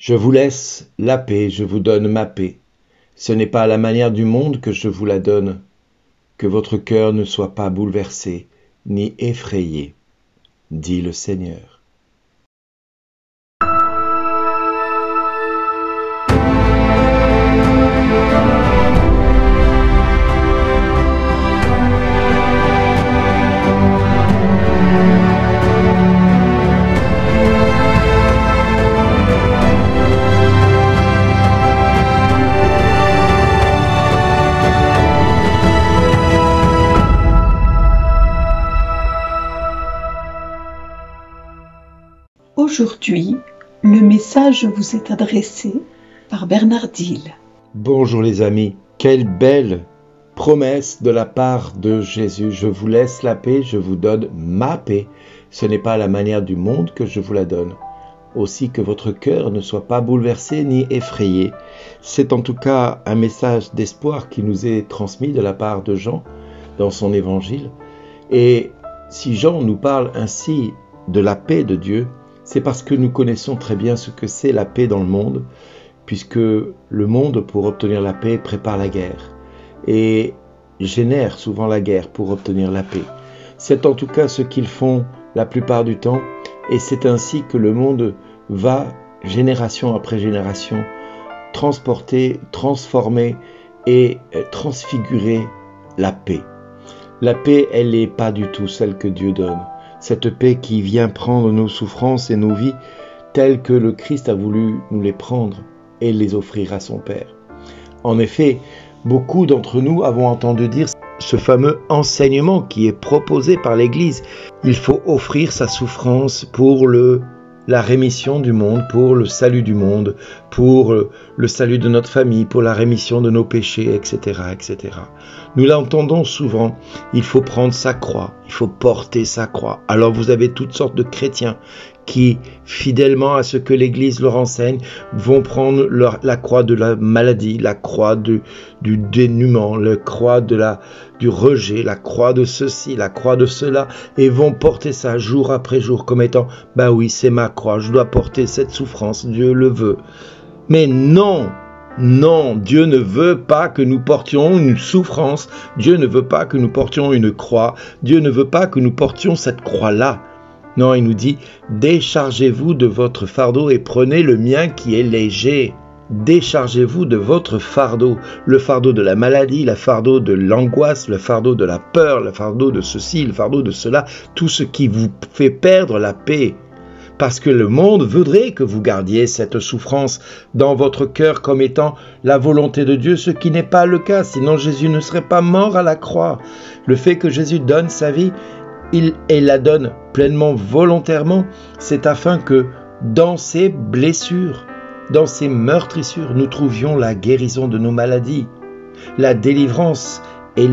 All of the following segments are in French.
Je vous laisse la paix, je vous donne ma paix. Ce n'est pas à la manière du monde que je vous la donne. Que votre cœur ne soit pas bouleversé, ni effrayé, dit le Seigneur. Aujourd'hui, le message vous est adressé par Bernard Dille. Bonjour les amis, quelle belle promesse de la part de Jésus. Je vous laisse la paix, je vous donne ma paix. Ce n'est pas à la manière du monde que je vous la donne. Aussi que votre cœur ne soit pas bouleversé ni effrayé. C'est en tout cas un message d'espoir qui nous est transmis de la part de Jean dans son évangile. Et si Jean nous parle ainsi de la paix de Dieu, c'est parce que nous connaissons très bien ce que c'est la paix dans le monde, puisque le monde, pour obtenir la paix, prépare la guerre et génère souvent la guerre pour obtenir la paix. C'est en tout cas ce qu'ils font la plupart du temps, et c'est ainsi que le monde va, génération après génération, transporter, transformer et transfigurer la paix. La paix, elle n'est pas du tout celle que Dieu donne. Cette paix qui vient prendre nos souffrances et nos vies telles que le Christ a voulu nous les prendre et les offrir à son Père. En effet, beaucoup d'entre nous avons entendu dire ce fameux enseignement qui est proposé par l'Église. Il faut offrir sa souffrance pour la rémission du monde, pour le salut du monde, pour le salut de notre famille, pour la rémission de nos péchés, etc., etc. Nous l'entendons souvent, il faut prendre sa croix, il faut porter sa croix. Alors vous avez toutes sortes de chrétiens qui, fidèlement à ce que l'Église leur enseigne, vont prendre la croix de la maladie, la croix du dénuement, la croix du rejet, la croix de ceci, la croix de cela, et vont porter ça jour après jour comme étant « bah oui, c'est ma croix, je dois porter cette souffrance, Dieu le veut ». Mais non, non, Dieu ne veut pas que nous portions une souffrance, Dieu ne veut pas que nous portions une croix, Dieu ne veut pas que nous portions cette croix-là. Non, il nous dit, déchargez-vous de votre fardeau et prenez le mien qui est léger. Déchargez-vous de votre fardeau, le fardeau de la maladie, le fardeau de l'angoisse, le fardeau de la peur, le fardeau de ceci, le fardeau de cela, tout ce qui vous fait perdre la paix. Parce que le monde voudrait que vous gardiez cette souffrance dans votre cœur comme étant la volonté de Dieu, ce qui n'est pas le cas, sinon Jésus ne serait pas mort à la croix. Le fait que Jésus donne sa vie, il la donne pleinement volontairement, c'est afin que dans ses blessures, dans ses meurtrissures, nous trouvions la guérison de nos maladies, la délivrance et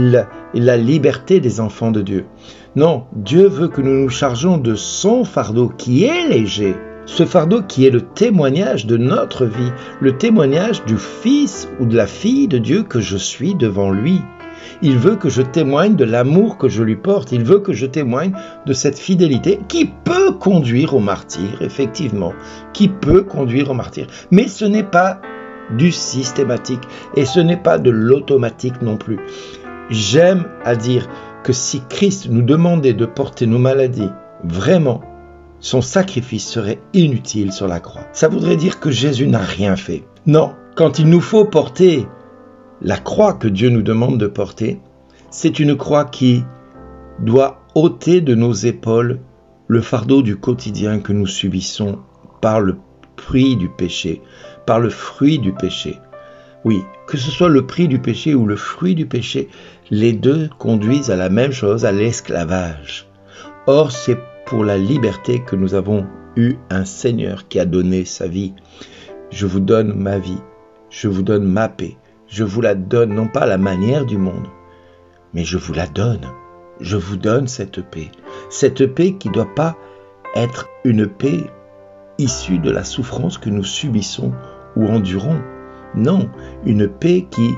la liberté des enfants de Dieu. Non, Dieu veut que nous nous chargeons de son fardeau qui est léger, ce fardeau qui est le témoignage de notre vie, le témoignage du Fils ou de la fille de Dieu que je suis devant lui. Il veut que je témoigne de l'amour que je lui porte. Il veut que je témoigne de cette fidélité qui peut conduire au martyre, effectivement, qui peut conduire au martyre. Mais ce n'est pas du systématique et ce n'est pas de l'automatique non plus. J'aime à dire que si Christ nous demandait de porter nos maladies, vraiment, son sacrifice serait inutile sur la croix. Ça voudrait dire que Jésus n'a rien fait. Non, quand il nous faut porter la croix que Dieu nous demande de porter, c'est une croix qui doit ôter de nos épaules le fardeau du quotidien que nous subissons par le prix du péché, par le fruit du péché. Oui, que ce soit le prix du péché ou le fruit du péché, les deux conduisent à la même chose, à l'esclavage. Or, c'est pour la liberté que nous avons eu un Seigneur qui a donné sa vie. Je vous donne ma vie, je vous donne ma paix. Je vous la donne, non pas à la manière du monde, mais je vous la donne. Je vous donne cette paix. Cette paix qui ne doit pas être une paix issue de la souffrance que nous subissons ou endurons. Non, une paix qui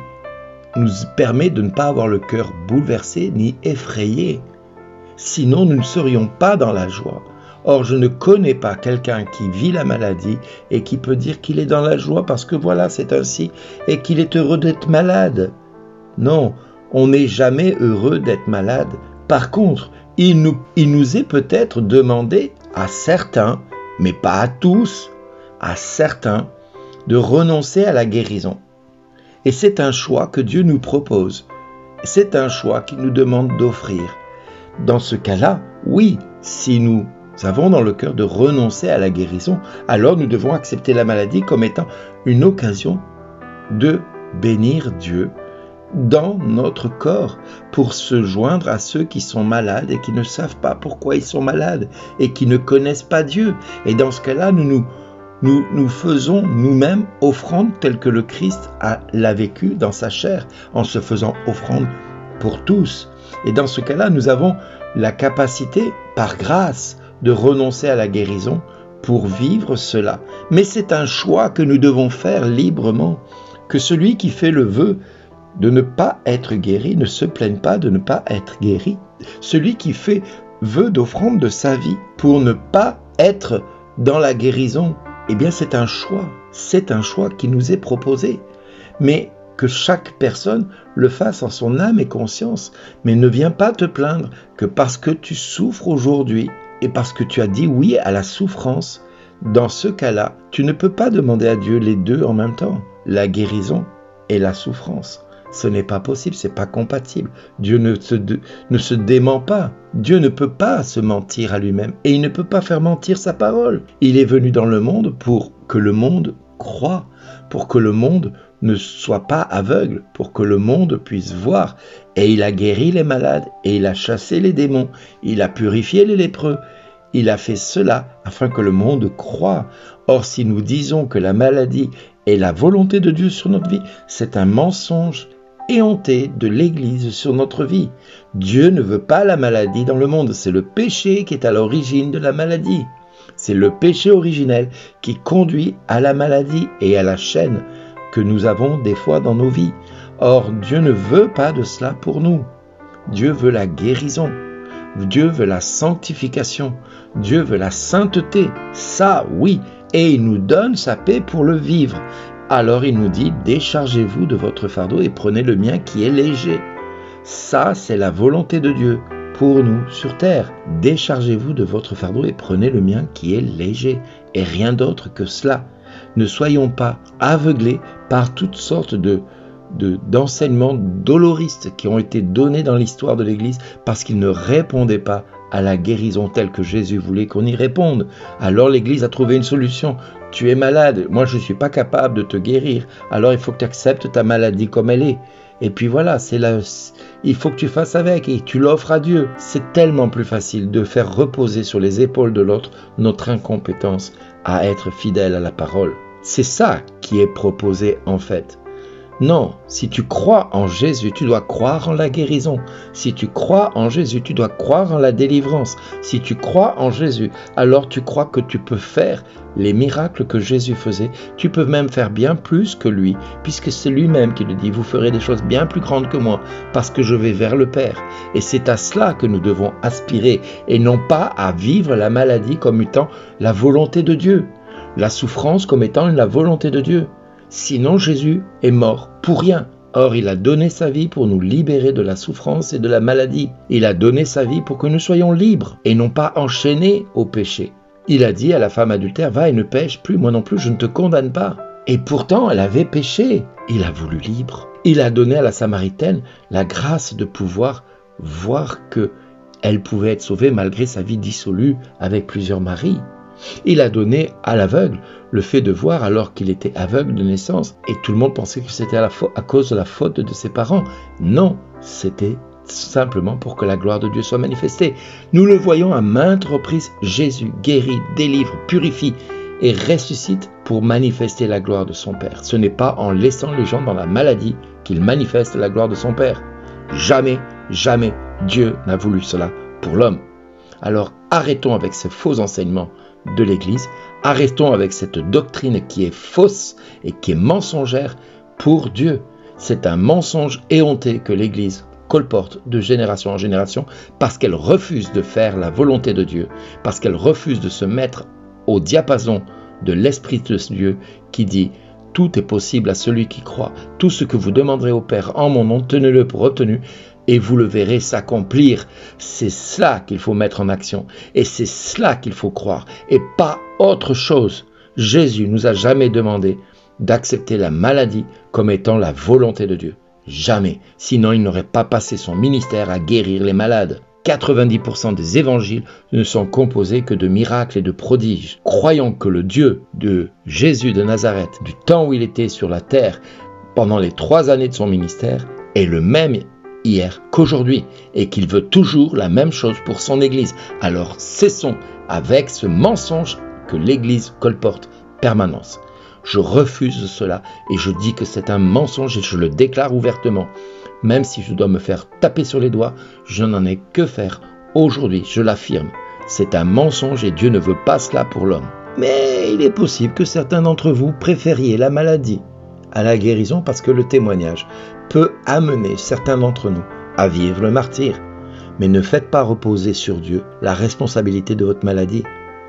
nous permet de ne pas avoir le cœur bouleversé ni effrayé. Sinon, nous ne serions pas dans la joie. Or, je ne connais pas quelqu'un qui vit la maladie et qui peut dire qu'il est dans la joie parce que voilà, c'est ainsi, et qu'il est heureux d'être malade. Non, on n'est jamais heureux d'être malade. Par contre, il nous est peut-être demandé à certains, mais pas à tous, à certains, de renoncer à la guérison. Et c'est un choix que Dieu nous propose. C'est un choix qu'il nous demande d'offrir. Dans ce cas-là, oui, si nous avons dans le cœur de renoncer à la guérison, alors nous devons accepter la maladie comme étant une occasion de bénir Dieu dans notre corps pour se joindre à ceux qui sont malades et qui ne savent pas pourquoi ils sont malades et qui ne connaissent pas Dieu. Et dans ce cas-là, nous faisons nous-mêmes offrande telle que le Christ l'a vécu dans sa chair, en se faisant offrande pour tous. Et dans ce cas-là, nous avons la capacité, par grâce, de renoncer à la guérison pour vivre cela. Mais c'est un choix que nous devons faire librement, que celui qui fait le vœu de ne pas être guéri ne se plaigne pas de ne pas être guéri. Celui qui fait vœu d'offrande de sa vie pour ne pas être dans la guérison, eh bien c'est un choix qui nous est proposé. Mais que chaque personne le fasse en son âme et conscience. Mais ne viens pas te plaindre que parce que tu souffres aujourd'hui et parce que tu as dit oui à la souffrance, dans ce cas-là, tu ne peux pas demander à Dieu les deux en même temps, la guérison et la souffrance. Ce n'est pas possible, ce n'est pas compatible. Dieu ne se dément pas. Dieu ne peut pas se mentir à lui-même et il ne peut pas faire mentir sa parole. Il est venu dans le monde pour que le monde croie, pour que le monde ne soit pas aveugle, pour que le monde puisse voir. Et il a guéri les malades et il a chassé les démons, il a purifié les lépreux. Il a fait cela afin que le monde croie. Or, si nous disons que la maladie est la volonté de Dieu sur notre vie, c'est un mensonge éhonté de l'Église sur notre vie. Dieu ne veut pas la maladie dans le monde, c'est le péché qui est à l'origine de la maladie. C'est le péché originel qui conduit à la maladie et à la chaîne que nous avons des fois dans nos vies. Or, Dieu ne veut pas de cela pour nous. Dieu veut la guérison. Dieu veut la sanctification. Dieu veut la sainteté. Ça, oui. Et il nous donne sa paix pour le vivre. Alors il nous dit, déchargez-vous de votre fardeau et prenez le mien qui est léger. Ça, c'est la volonté de Dieu pour nous sur terre. Déchargez-vous de votre fardeau et prenez le mien qui est léger. Et rien d'autre que cela. Ne soyons pas aveuglés par toutes sortes d'enseignements doloristes qui ont été donnés dans l'histoire de l'Église parce qu'ils ne répondaient pas à la guérison telle que Jésus voulait qu'on y réponde. Alors l'Église a trouvé une solution. Tu es malade, moi je ne suis pas capable de te guérir, alors il faut que tu acceptes ta maladie comme elle est. Et puis voilà, il faut que tu fasses avec et tu l'offres à Dieu. C'est tellement plus facile de faire reposer sur les épaules de l'autre notre incompétence à être fidèle à la parole. C'est ça qui est proposé en fait. Non, si tu crois en Jésus, tu dois croire en la guérison. Si tu crois en Jésus, tu dois croire en la délivrance. Si tu crois en Jésus, alors tu crois que tu peux faire les miracles que Jésus faisait. Tu peux même faire bien plus que lui, puisque c'est lui-même qui le dit. Vous ferez des choses bien plus grandes que moi, parce que je vais vers le Père. Et c'est à cela que nous devons aspirer, et non pas à vivre la maladie comme étant la volonté de Dieu, la souffrance comme étant la volonté de Dieu. Sinon, Jésus est mort pour rien. Or, il a donné sa vie pour nous libérer de la souffrance et de la maladie. Il a donné sa vie pour que nous soyons libres et non pas enchaînés au péché. Il a dit à la femme adultère, va et ne pêche plus, moi non plus, je ne te condamne pas. Et pourtant, elle avait péché. Il a voulu libre. Il a donné à la Samaritaine la grâce de pouvoir voir que elle pouvait être sauvée malgré sa vie dissolue avec plusieurs maris. Il a donné à l'aveugle le fait de voir alors qu'il était aveugle de naissance et tout le monde pensait que c'était à cause de la faute de ses parents. Non, c'était simplement pour que la gloire de Dieu soit manifestée. Nous le voyons à maintes reprises, Jésus guérit, délivre, purifie et ressuscite pour manifester la gloire de son Père. Ce n'est pas en laissant les gens dans la maladie qu'il manifeste la gloire de son Père. Jamais, jamais Dieu n'a voulu cela pour l'homme. Alors arrêtons avec ces faux enseignements de l'Église, arrêtons avec cette doctrine qui est fausse et qui est mensongère pour Dieu. C'est un mensonge éhonté que l'Église colporte de génération en génération parce qu'elle refuse de faire la volonté de Dieu, parce qu'elle refuse de se mettre au diapason de l'Esprit de Dieu qui dit « Tout est possible à celui qui croit. Tout ce que vous demanderez au Père en mon nom, tenez-le pour obtenu et vous le verrez s'accomplir. » C'est cela qu'il faut mettre en action et c'est cela qu'il faut croire et pas autre chose. Jésus nous a jamais demandé d'accepter la maladie comme étant la volonté de Dieu. Jamais. Sinon, il n'aurait pas passé son ministère à guérir les malades. 90% des évangiles ne sont composés que de miracles et de prodiges. Croyons que le Dieu de Jésus de Nazareth, du temps où il était sur la terre, pendant les 3 années de son ministère, est le même hier qu'aujourd'hui et qu'il veut toujours la même chose pour son Église. Alors cessons avec ce mensonge que l'Église colporte permanence. Je refuse cela et je dis que c'est un mensonge et je le déclare ouvertement. Même si je dois me faire taper sur les doigts, je n'en ai que faire. Aujourd'hui, je l'affirme, c'est un mensonge et Dieu ne veut pas cela pour l'homme. Mais il est possible que certains d'entre vous préfériez la maladie à la guérison parce que le témoignage peut amener certains d'entre nous à vivre le martyre. Mais ne faites pas reposer sur Dieu la responsabilité de votre maladie.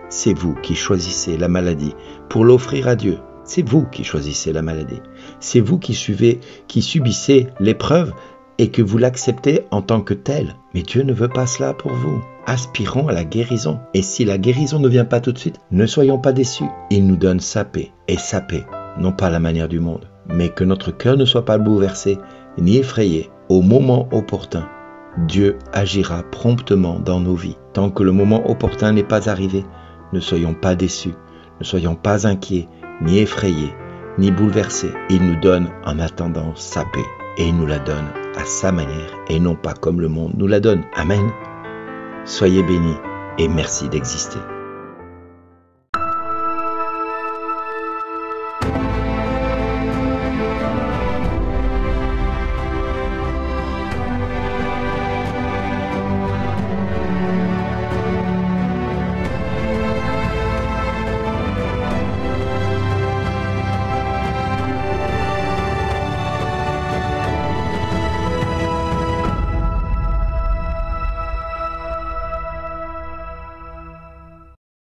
C'est vous qui choisissez la maladie pour l'offrir à Dieu. C'est vous qui choisissez la maladie. C'est vous qui subissez l'épreuve et que vous l'acceptez en tant que telle. Mais Dieu ne veut pas cela pour vous. Aspirons à la guérison. Et si la guérison ne vient pas tout de suite, ne soyons pas déçus. Il nous donne sa paix. Et sa paix, non pas à la manière du monde, mais que notre cœur ne soit pas bouleversé ni effrayé. Au moment opportun, Dieu agira promptement dans nos vies. Tant que le moment opportun n'est pas arrivé, ne soyons pas déçus, ne soyons pas inquiets, ni effrayés, ni bouleversés. Il nous donne en attendant sa paix et il nous la donne à sa manière et non pas comme le monde nous la donne. Amen. Soyez bénis et merci d'exister.